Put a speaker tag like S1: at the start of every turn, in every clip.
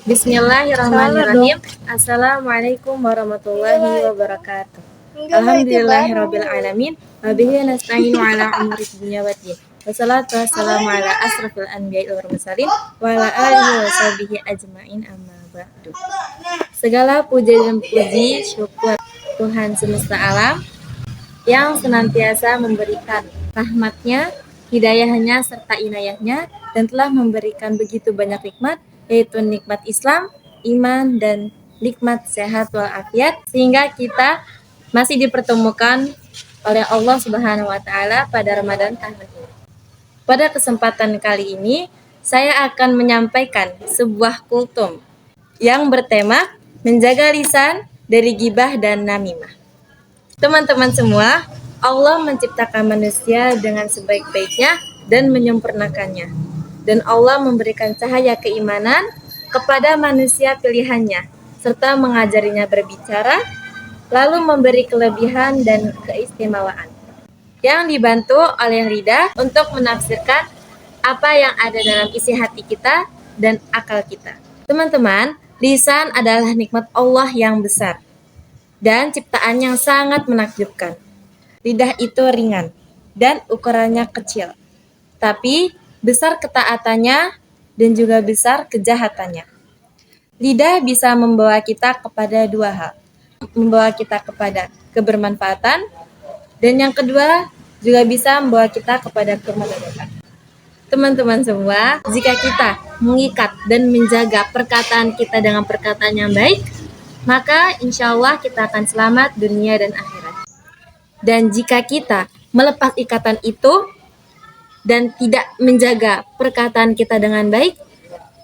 S1: Bismillahirrahmanirrahim. Assalamualaikum warahmatullahi wabarakatuh. Alhamdulillahirabbil alamin. Wa bihi nasta'inu ala umuri dunya waddin. Wassalatu wassalamu ala asrofil anbiya'i wal mursalin wa ala alihi wa sahbihi ajmain amma ba'du. Segala puja dan puji syukur Tuhan semesta alam yang senantiasa memberikan rahmatnya, hidayahnya, serta inayahnya, dan telah memberikan begitu banyak nikmat, yaitu nikmat Islam, iman, dan nikmat sehat walafiat, sehingga kita masih dipertemukan oleh Allah Subhanahu wa Ta'ala pada Ramadan tahun ini. Pada kesempatan kali ini, saya akan menyampaikan sebuah kultum yang bertema menjaga lisan dari gibah dan namimah. Teman-teman semua, Allah menciptakan manusia dengan sebaik-baiknya dan menyempurnakannya. Dan Allah memberikan cahaya keimanan kepada manusia pilihannya, serta mengajarinya berbicara, lalu memberi kelebihan dan keistimewaan, yang dibantu oleh lidah untuk menafsirkan apa yang ada dalam isi hati kita dan akal kita. Teman-teman, lisan adalah nikmat Allah yang besar dan ciptaan yang sangat menakjubkan. Lidah itu ringan dan ukurannya kecil, tapi besar ketaatannya dan juga besar kejahatannya. Lidah bisa membawa kita kepada dua hal, membawa kita kepada kebermanfaatan, dan yang kedua juga bisa membawa kita kepada kemadaratan. Teman-teman semua, jika kita mengikat dan menjaga perkataan kita dengan perkataan yang baik, maka insya Allah kita akan selamat dunia dan akhirat. Dan jika kita melepas ikatan itu dan tidak menjaga perkataan kita dengan baik,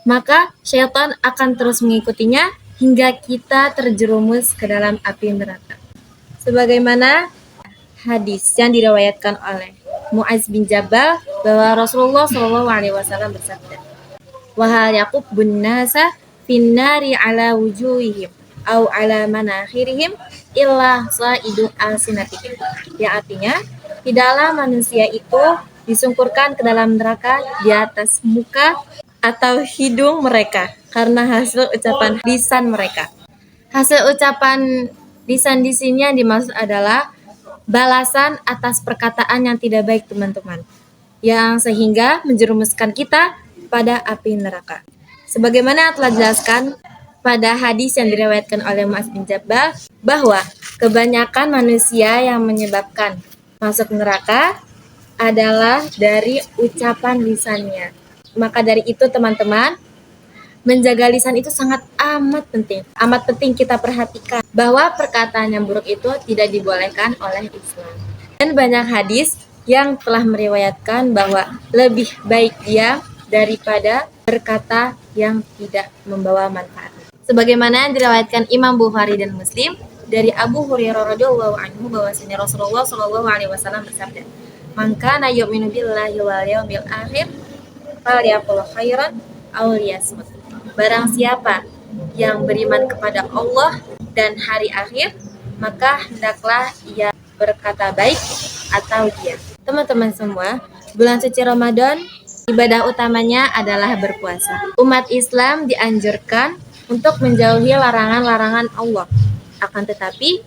S1: maka syaitan akan terus mengikutinya hingga kita terjerumus ke dalam api neraka. Sebagaimana hadis yang diriwayatkan oleh Mu'adz bin Jabal bahwa Rasulullah SAW bersabda, "Wahal yaqubbun nasa finnari ala wujuhihim au ala manakhirihim illa sa'idu alsinatihim." Yang artinya, tidaklah manusia itu disungkurkan ke dalam neraka di atas muka atau hidung mereka karena hasil ucapan lisan mereka. Hasil ucapan lisan di sini yang dimaksud adalah balasan atas perkataan yang tidak baik, teman-teman, yang sehingga menjerumuskan kita pada api neraka. Sebagaimana telah dijelaskan pada hadis yang diriwayatkan oleh Mu'adz bin Jabal bahwa kebanyakan manusia yang menyebabkan masuk neraka adalah dari ucapan lisannya. Maka dari itu, teman-teman, menjaga lisan itu sangat amat penting. Amat penting kita perhatikan bahwa perkataan yang buruk itu tidak dibolehkan oleh Islam. Dan banyak hadis yang telah meriwayatkan bahwa lebih baik diam daripada berkata yang tidak membawa manfaat. Sebagaimana yang diriwayatkan Imam Bukhari dan Muslim dari Abu Hurairah radhiyallahu anhu bahwasanya Rasulullah shallallahu alaihi wasallam bersabda, "Man kana yu'minu billahi wal yawmil akhir falyaqul khairan aw liyasmut." Barang siapa yang beriman kepada Allah dan hari akhir, maka hendaklah ia berkata baik atau diam. Teman-teman semua, bulan suci Ramadan ibadah utamanya adalah berpuasa. Umat Islam dianjurkan untuk menjauhi larangan-larangan Allah. Akan tetapi,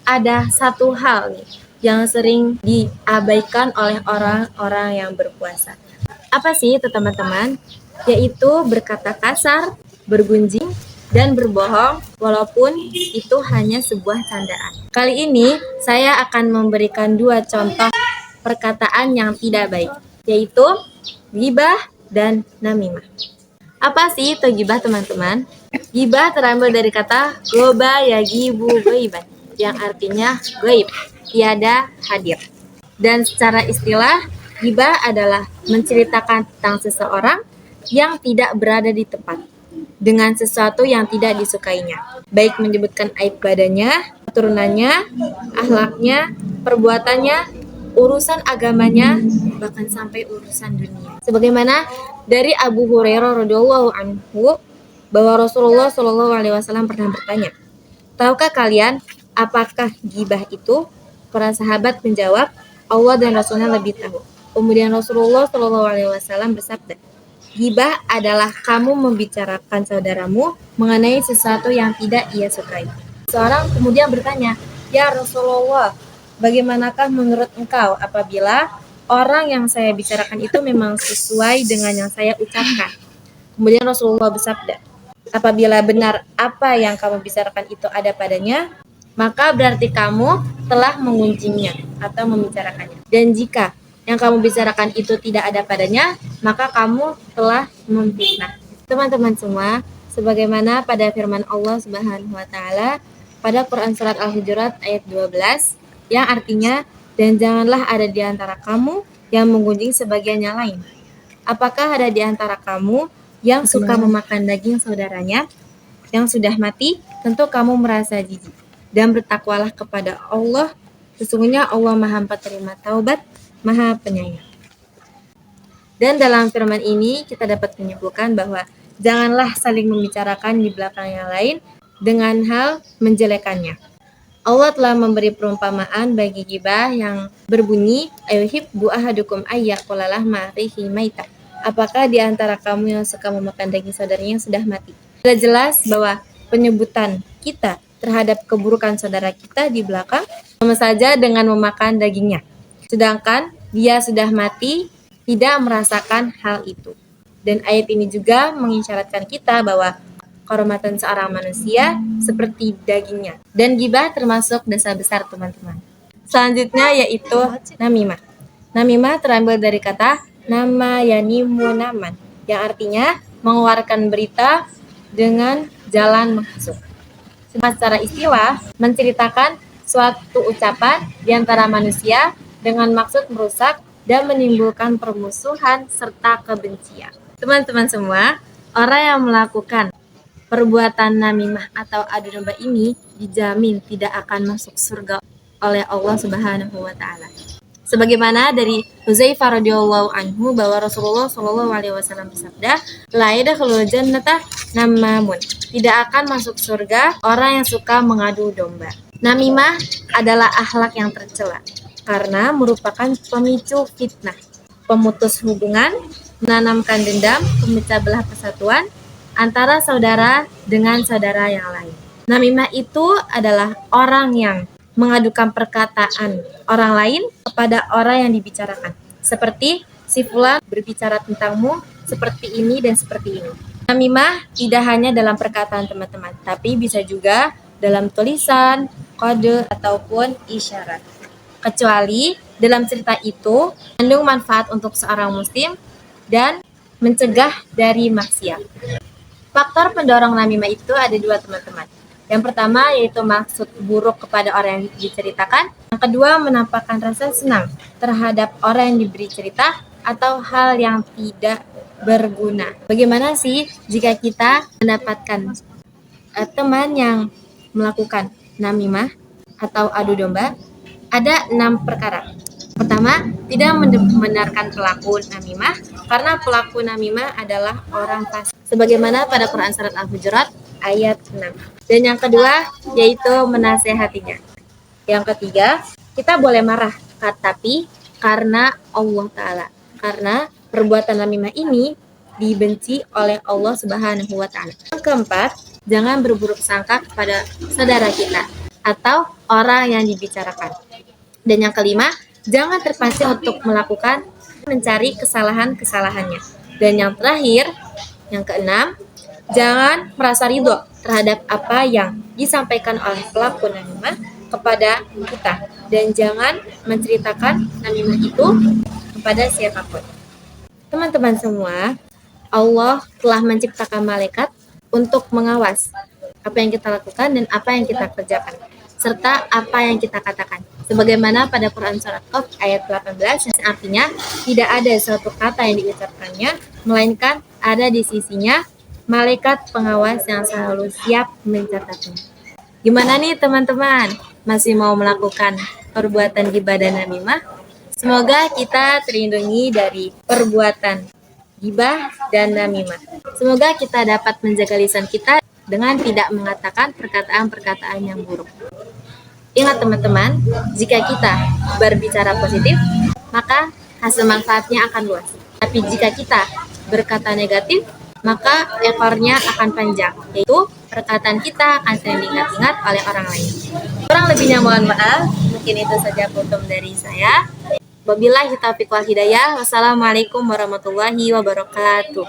S1: ada satu hal nih yang sering diabaikan oleh orang-orang yang berpuasa. Apa sih itu, teman-teman? Yaitu berkata kasar, bergunjing, dan berbohong walaupun itu hanya sebuah candaan. Kali ini saya akan memberikan dua contoh perkataan yang tidak baik, yaitu ghibah dan namimah. Apa sih itu ghibah, teman-teman? Ghibah terambil dari kata goba yagibu ghaiban, yang artinya gaib, tiada hadir. Dan secara istilah, ghibah adalah menceritakan tentang seseorang yang tidak berada di tempat dengan sesuatu yang tidak disukainya, baik menyebutkan aib badannya, keturunannya, akhlaknya, perbuatannya, urusan agamanya, bahkan sampai urusan dunia. Sebagaimana dari Abu Hurairah radhiyallahu anhu bahwa Rasulullah shallallahu alaihi wasallam pernah bertanya, "Tahukah kalian apakah ghibah itu?" Para sahabat menjawab, "Allah dan Rasulnya lebih tahu." Kemudian Rasulullah shallallahu alaihi wasallam bersabda, Gibah adalah kamu membicarakan saudaramu mengenai sesuatu yang tidak ia sukai. Seorang kemudian bertanya, "Ya Rasulullah, bagaimanakah menurut engkau apabila orang yang saya bicarakan itu memang sesuai dengan yang saya ucapkan?" Kemudian Rasulullah bersabda, "Apabila benar apa yang kamu bicarakan itu ada padanya, maka berarti kamu telah mengunjingnya atau membicarakannya. Dan jika yang kamu bicarakan itu tidak ada padanya, maka kamu telah memfitnah." Teman-teman semua, sebagaimana pada firman Allah Subhanahu wa taala pada Quran surat Al-Hujurat ayat 12 yang artinya, "Dan janganlah ada di antara kamu yang menggunjing sebagian yang lain. Apakah ada di antara kamu yang suka memakan daging saudaranya yang sudah mati? Tentu kamu merasa jijik. Dan bertakwalah kepada Allah, sesungguhnya Allah Maha penerima taubat, Maha penyayang." Dan dalam firman ini kita dapat menyimpulkan bahwa janganlah saling membicarakan di belakang yang lain dengan hal menjelekannya. Allah telah memberi perumpamaan bagi gibah yang berbunyi, "Ayuhibbu ahadukum ayyaqula lahma akhihi maita." Apakah di antara kamu yang suka memakan daging saudaranya yang sudah mati? Sudah jelas bahwa penyebutan kita terhadap keburukan saudara kita di belakang sama saja dengan memakan dagingnya. Sedangkan dia sudah mati tidak merasakan hal itu. Dan ayat ini juga mengisyaratkan kita bahwa kehormatan seorang manusia seperti dagingnya. Dan gibah termasuk dosa besar, teman-teman. Selanjutnya yaitu namimah. Namimah terambil dari kata nama yanimu naman, yang artinya mengeluarkan berita dengan jalan menghasut. Secara istilah, menceritakan suatu ucapan di antara manusia dengan maksud merusak dan menimbulkan permusuhan serta kebencian. Teman-teman semua, orang yang melakukan perbuatan namimah atau adu domba ini dijamin tidak akan masuk surga oleh Allah Subhanahu wa taala. Sebagaimana dari Hudzaifah radhiyallahu anhu bahwa Rasulullah shallallahu alaihi wasallam bersabda, "La yadkhulul jannata namamun." Tidak akan masuk surga orang yang suka mengadu domba. Namimah adalah akhlak yang tercela karena merupakan pemicu fitnah, pemutus hubungan, menanamkan dendam, pemecah belah persatuan antara saudara dengan saudara yang lain. Namimah itu adalah orang yang mengadukan perkataan orang lain kepada orang yang dibicarakan. Seperti si fulan berbicara tentangmu seperti ini dan seperti ini. Namimah tidak hanya dalam perkataan teman-teman, tapi bisa juga dalam tulisan, kode, ataupun isyarat. Kecuali dalam cerita itu mengandung manfaat untuk seorang muslim dan mencegah dari maksiat. Faktor pendorong namimah itu ada dua, teman-teman. Yang pertama yaitu maksud buruk kepada orang yang diceritakan. Yang kedua menampakkan rasa senang terhadap orang yang diberi cerita atau hal yang tidak berguna. Bagaimana sih jika kita mendapatkan teman yang melakukan namimah atau adu domba? Ada 6 perkara. Pertama, tidak membenarkan pelaku namimah karena pelaku namimah adalah orang fasik. Sebagaimana pada Quran surat Al-Hujurat ayat 6. Dan yang kedua yaitu menasehatinya. Yang ketiga, kita boleh marah tapi karena Allah Ta'ala. Karena perbuatan namimah ini dibenci oleh Allah Subhanahu wa Ta'ala. Yang keempat, jangan berburuk sangka kepada saudara kita atau orang yang dibicarakan. Dan yang kelima, jangan terpancing untuk mencari kesalahan-kesalahannya. Dan yang terakhir, yang keenam, jangan merasa ridho terhadap apa yang disampaikan oleh pelaku namimah kepada kita. Dan jangan menceritakan namimah itu kepada siapapun. Teman-teman semua, Allah telah menciptakan malaikat untuk mengawas apa yang kita lakukan dan apa yang kita kerjakan, serta apa yang kita katakan. Sebagaimana pada Quran surat Qaf ayat 18 yang artinya tidak ada suatu kata yang diucapkannya melainkan ada di sisinya malaikat pengawas yang selalu siap mencatatnya. Gimana nih teman-teman? Masih mau melakukan perbuatan ghibah dan namimah? Semoga kita terlindungi dari perbuatan ghibah dan namimah. Semoga kita dapat menjaga lisan kita dengan tidak mengatakan perkataan-perkataan yang buruk. Ingat teman-teman, jika kita berbicara positif, maka hasil manfaatnya akan luas. Tapi jika kita berkata negatif, maka ekornya akan panjang, yaitu perkataan kita akan sering diingat-ingat oleh orang lain. Kurang lebihnya mohon maaf, mungkin itu saja kultum dari saya. Wabillahi taufiq wal hidayah. Wassalamualaikum warahmatullahi wabarakatuh.